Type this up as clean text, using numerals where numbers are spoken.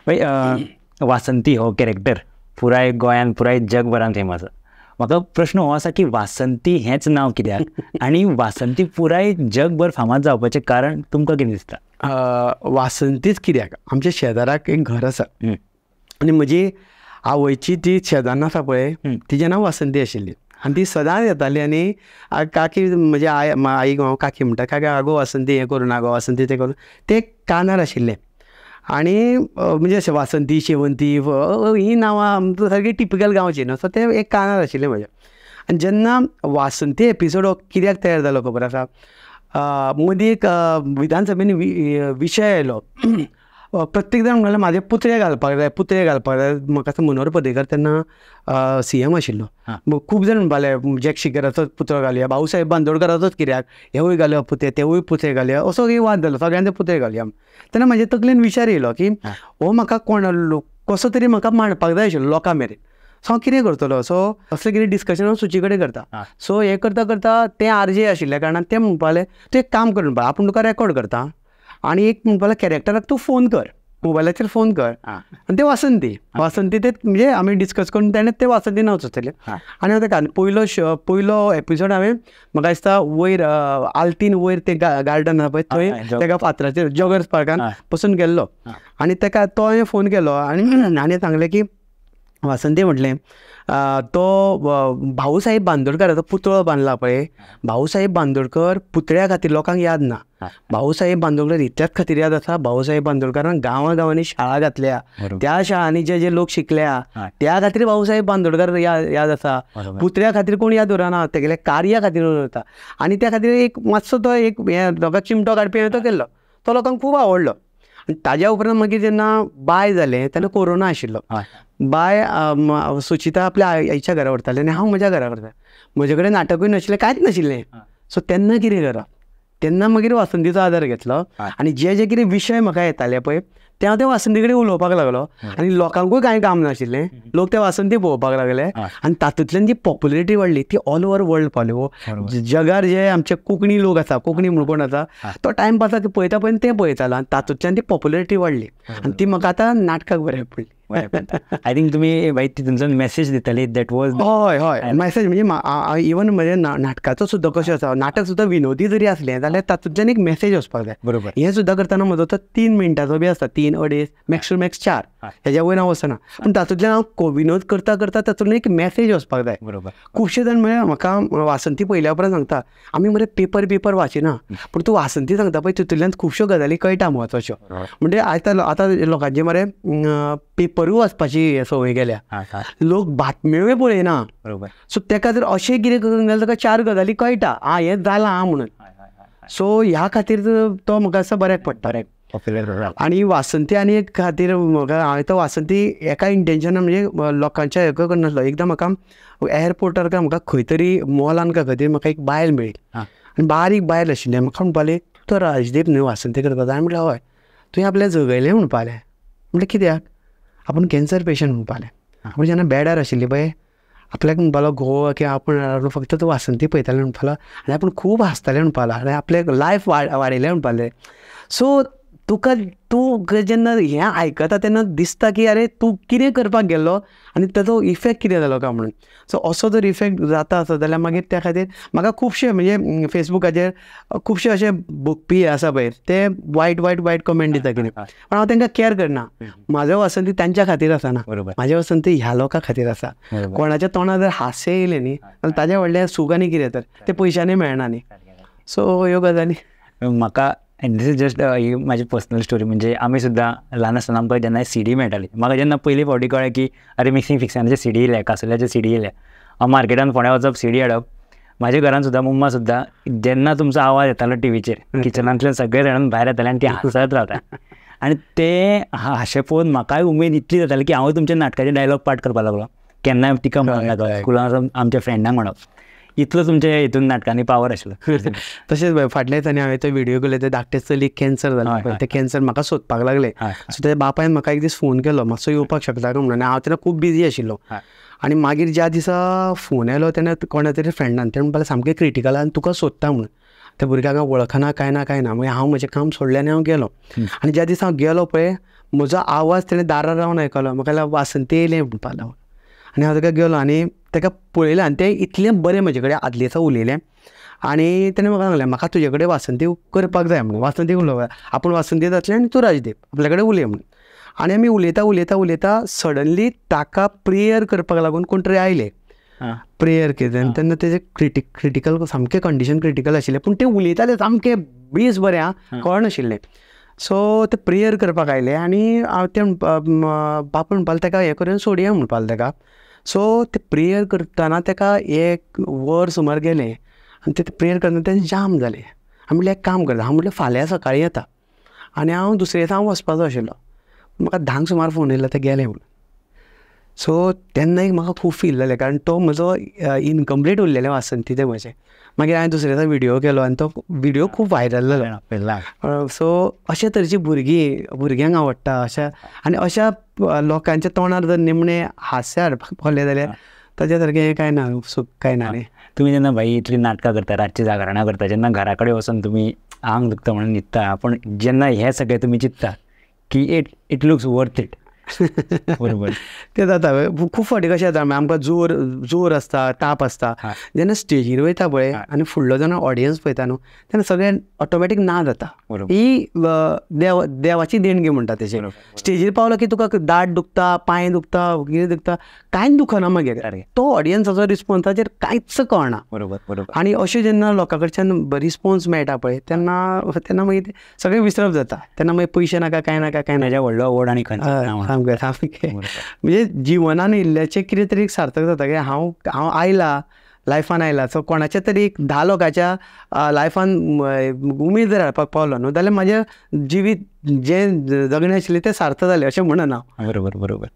वासंती हो कॅरेक्टर पुराय गोंयान पुराय जगभरान फेमस. म्हाका प्रश्न हो आसा की वासंती हेंच नांव कित्याक आनी वासंती पुराय जगभर फामाद जावपाचें कारण तुमकां कितें दिसता? वासंतीच कित्याक आमच्या शेजाराक एक घर आसा आनी म्हजी आवयची ती शेजान आसा पळय तिचें नांव वासंती आशिल्ली आनी ती सदांच येताली आनी काकी म्हजी आईक हांव काकी म्हणटा काकी आगो वासंती हें करून आगो वासंती तें करून तें कानार आशिल्लें. आनी म्हणजे अशें वासंती शेवंती हीं नांवां सारकी टिपिकल गांवची न्हू, सो तें एक कानार आशिल्लें म्हज्या. आनी जेन्ना वासंती एपिसोड हो कित्याक तयार जालो खबर आसा, मदीं एक विधानसभेन विशय आयलो. प्रत्येक जाण म्हणलें म्हाजे पुतळे घालपाक जाय. म्हाका आतां मनोहर पर्रीकर तेन्ना CM आशिल्लो. खूब जाण म्हणपाले जॅक शिगराचोच पुतळो घालया, भाऊसाहेब बांदोडकराचोच कित्याक, हेवूय घालया पुतळे तेवूय पुतळे घालया, असो एक वाद जालो, सगळ्यांचे पुतळे घालया. तेन्ना म्हाजे तकलेन विचार येयलो की हो म्हाका कसो तरी म्हाका मांडपाक जाय आशिल्लो लोकां मेरेन. सो हांव कितें करतलो, सो असलें कितें डिस्कशन हांव सुची कडेन करता. सो हें करता करता तें RJ आशिल्ल्या कारणान तें म्हणपालें तूं एक काम कर म्हणपा, आपूण तुका रेकॉर्ड करता आनी एक म्हणपालें कॅरेक्टराक तूं फोन कर, मोबायलाचेर फोन कर आनी तें वासंती तें म्हणजे आमी डिस्कस करून तेणें तें वासंती नांव सुचयलें. आनी हांव तेका पयलो एपिसोड हांवें म्हाका दिसता वयर आल्तीन वयर तें गार्डन आसा पळय थंय तेका फातराचेर जॉगर्स पार्कान पसून गेल्लो आनी तेका तो हांवें फोन केलो आनी सांगलें की वासंती म्हटलें तो भाऊसाहेब बांदोडकराचो पुतळो बांदला पळय, भाऊसाहेब बांदोडकर पुतळ्या खातीर लोकांक याद ना. भाऊसाहेब बांदोडकर इतल्याच खातीर याद आसा, भाऊसाहेब बांदोडकरान गांवांनी शाळा घातल्या, त्या शाळांनी जे लोक शिकल्या त्या खातीर भाऊसाहेब बांदोडकर याद आसा. पुतळ्या खातीर कोण याद उरना, तेगेल्या कार्या खातीर उरता. आनी त्या खातीर एक मातसो तो एक लोकांक चिमटो काडपी हांवें तो केल्लो, तो लोकांक खूब आवडलो. आनी ताज्या उपरांत मागीर जेन्ना बाय जालें तेन्ना कोरोना आशिल्लो. बाय सुचिता आपल्या आईच्या घरा व्हरताली आनी हांव म्हज्या घरा व्हरतालें. म्हजे कडेन नाटकूय नाशिल्लें, कांयच नाशिल्लें. सो तेन्ना कितें करप, तेन्ना मागीर वासंतीचो आदार घेतलो आनी जे कितें विशय म्हाका येताले पळय ते हांव त्या वासंती कडेन उलोवपाक लागलो. आनी लोकांकूय कांय काम नाशिल्लें, लोक त्या वासंती पळोवपाक लागले आनी तातूंतल्यान जी पॉप्युलरिटी वाडली ती ऑल ओवर वर्ल्ड पावली. जगार जे आमचे कोंकणी लोक आसा, कोंकणी म्हणून कोण आसा तो टायमपास पळयता पळय तें पळयतालो आनी तातूंतल्यान ती पॉप्युलरिटी वाडली आनी ती म्हाका आतां नाटकाक बऱ्याक पडली. आय थिंक तुमी तुमचो मेसेज दिताली दॅट वॉज. हय मेसेज म्हणजे इवन म्हणजे नाटकाचो सुद्दां कशें आसा, नाटक सुद्दां विनोदी जरी असलें जाल्यार तातूंतल्यान एक मेसेज वचपाक जाय. बरोबर. हें सुद्दां करतना म्हजो तो 3 मिनटाचो बी आसता, 3-2.5 मॅक्स टू मॅक्स 4 हेज्या वयर हांव वचना. पूण तातूंतल्यान हांव विनोद करता करता तातूंतल्यान एक मेसेज वचपाक जाय. बरोबर. खुबशे जाण म्हळ्यार म्हाका वासंती पयल्या उपरांत सांगता आमी मरे पेपर वाचिना, पूण तूं वासंती सांगता पळय तितूंतल्यान खुबश्यो गजाली कळटा म्हत्वाच्यो. म्हणजे आतां लोकांचे मरे पेपरूय वाचपाची संवय गेल्या, लोक बातम्योय पळयना. बरोबर. सो तेका जर अशें कितें करून जाल्यार ताका 4 गजाली कळटा हें जालां म्हणून. सो ह्या खातीर तो म्हाका असो बऱ्याक पडटा. आनी वासंती आनी एक खातीर म्हाका हांवें तो वासंती एका इंटेंशनान म्हणजे लोकांच्या हेका करनासलो. एकदां म्हाका एअरपोर्टार म्हाका खंय तरी मॉलान खातीर म्हाका एक बायल मेळ्ळी आनी बारीक बायल आशिल्लें. म्हाका म्हणपालें तो राजदीप न्हय वासंती करता. हांवें म्हणलें हय. तुवें आपलें जगयलें म्हणपालें. म्हणलें कित्याक? आपूण कॅन्सर पेशंट म्हणपालें. आपूण जेन्ना बेडार आशिल्ली पळय आपल्याक म्हणपालो घोव की आपूण फक्त तो वासंती पळयतालें म्हणपालो आनी आपूण खूब हांसतालें म्हणपालो आनी आपलें लायफ वाडयलें म्हणपालें. सो तूं जेन्ना हें आयकता तेन्ना दिसता की अरे तूं कितें करपाक गेल्लो आनी ताचो इफेक्ट कितें जालो काय म्हणून. सो असो जर इफेक्ट जाता आसत जाल्यार मागीर त्या खातीर म्हाका खुबशे म्हणजे फेसबुकाचेर खुबशे अशे बघपी आसा पळय ते वायट कमेंट दिता कितें, पण हांव तांकां केअर करना. म्हाजो वासंती तांच्या खातीर आसना, म्हाजे वासंती ह्या लोकां खातीर आसा. कोणाच्या तोंडार जर हास्य येयलें न्ही जाल्यार ताज्या व्हडलें सूख आनी कितें तर तें पयशांनी मेळना न्ही. सो ह्यो गजाली म्हाका दिस इज जस्ट माझी पर्सनल स्टोरी. म्हणजे आमी सुद्दां ल्हान आसतना आमकां जेन्ना CD मेळटाली, म्हाका जेन्ना पयली फावटी कळ्ळें की अरे मिक्सिंग फिक्सनाचे CD येयले, कासल्याचे CD येयले, हांव मार्केटान फोंड्या वचप CD हाडप. म्हाज्या घरान सुद्दां मम्मा सुद्दां जेन्ना तुमचो आवाज येतालो टिवीचेर किचनांतल्यान सगळे जाणां भायर येताले आनी ती हांसत रावता आनी ते हांशे पळोवन म्हाकाय उमेद इतली जाताली की हांवूय तुमच्या नाटकाचे डायलॉग पाठ करपाक लागलो. केन्नाय तिका म्हणनाका स्कुलान आमच्या फ्रेंडांक म्हणप. इतलो तुमच्या हितून नाटकांनी पावर आशिल्लो. तशेंच फाटल्या दिसांनी हांवें तो व्हिडिओ केलो, ते धाकटे चलीक कॅन्सर जालो. ते कॅन्सर म्हाका सोदपाक लागले. सो ते बापायन म्हाका एक दीस फोन केलो मातसो येवपाक शकता काय म्हणून. हांव तेन्ना खूब बिजी आशिल्लो आनी मागीर ज्या दिसा फोन आयलो तेन्ना कोणा तरी फ्रेंडान तेणें म्हणपालें सामकें क्रिटिकल आनी तुका सोदता म्हणून. त्या भुरग्याक हांव वळखना काय ना मागीर हांव म्हजें काम सोडलें आनी हांव गेलो. आनी ज्या दिसा हांव गेलो पळय म्हजो आवाज तेणें दारार रावन आयकलो. म्हाका लागलो वासंती येयलें म्हणपाक लागलो. आनी हांव ताका गेलो आनी ताका पळयलें आनी तें इतलें बरें म्हजे कडेन आदले दिसा उलयलें. आनी तेणें म्हाका सांगलें म्हाका तुजे कडेन वासंती करपाक जाय म्हणून. वासंती उलोवया, आपूण वासंती जातलें आनी तूं राजदीप, आपल्या कडेन उलय म्हणून. आनी आमी उलयता सडनली ताका प्रेयर करपाक लागून कोण तरी आयले. प्रेयर केलें तेन्ना तेजें क्रिटिकल सामकें कंडिशन क्रिटिकल आशिल्लें. पूण ते उलयताले सामकें बेस बरें कळनाशिल्लें. सो ते प्रेयर करपाक आयले आनी हांव ते बापूय म्हणपाक ताका हें करून सोडया म्हणपाक ताका. सो ते प्रेयर करतना ताका 1 वर सुमार गेलें आनी ते प्रेयर करतना तें जाम जालें. हांव म्हणलें एक काम करता, हांव म्हणलें फाल्यां सकाळीं येता आनी हांव दुसऱ्या दिसा हांव वचपाचो आशिल्लो. म्हाका 10 सुमार फोन येयलो ते गेले म्हणून. सो तेन्ना एक म्हाका खूब फील जालें, कारण तो म्हजो इनकम्प्लीट उरलेलें वासंती तें म्हजें. मागीर हांवें दुसऱ्या दिसा व्हिडियो केलो आनी तो व्हिडियो खूब व्हायरल जालो. सो अशे तरेची भुरग्यांक आवडटा अशा, आनी अशा लोकांच्या तोंडार जर निमणें हास्य हाडपाक पावलें जाल्यार ताचे सारकें हें कांय ना, सूख कांय ना न्ही. तुमी जेन्ना भाई इतलीं नाटकां करता, रातची जागरणां करता, जेन्ना घरा कडेन वचून तुमी आंग दुखता म्हणून न्हिदता, पूण जेन्ना हें सगळें तुमी चिंतता की इट लुक्स वर्थ इट. बरोबर तें जाता. खूब फावटी कशें जाता आमकां जोर आसता, ताप आसता, जेन्ना स्टेजीर वयता पळय आनी फुडलो जेन्ना ऑडियन्स पळयता न्हू तेन्ना सगळें ऑटोमॅटीक ना जाता. ही देवाची देणगी म्हणटा तेजे. स्टेजीर पावलो की तुका दाट दुखता, पांय दुखता, कितें दुखता, कांयच दुखना मागीर. तो ऑडियन्साचो रिस्पॉन्साचेर कांयच कळना. बरोबर. आनी अशें जेन्ना लोकां कडच्यान रिस्पॉन्स मेळटा पळय तेन्ना मागीर सगळें विसरप जाता. तेन्ना मागीर पयशे नाका, कांय नाका, व्हडलो आवड आनी म्हणजे जिवनान इल्ल्याचें कितें तरी सार्थक जाता की हांव आयला लायफान आयला. सो कोणाच्या तरी 10 लोकांच्या लायफान उमेद जर हाडपाक पावलो न्हू जाल्यार म्हाजें जिवीत जें जगणें आशिल्लें तें सार्थ जालें अशें म्हणना. बरोबर.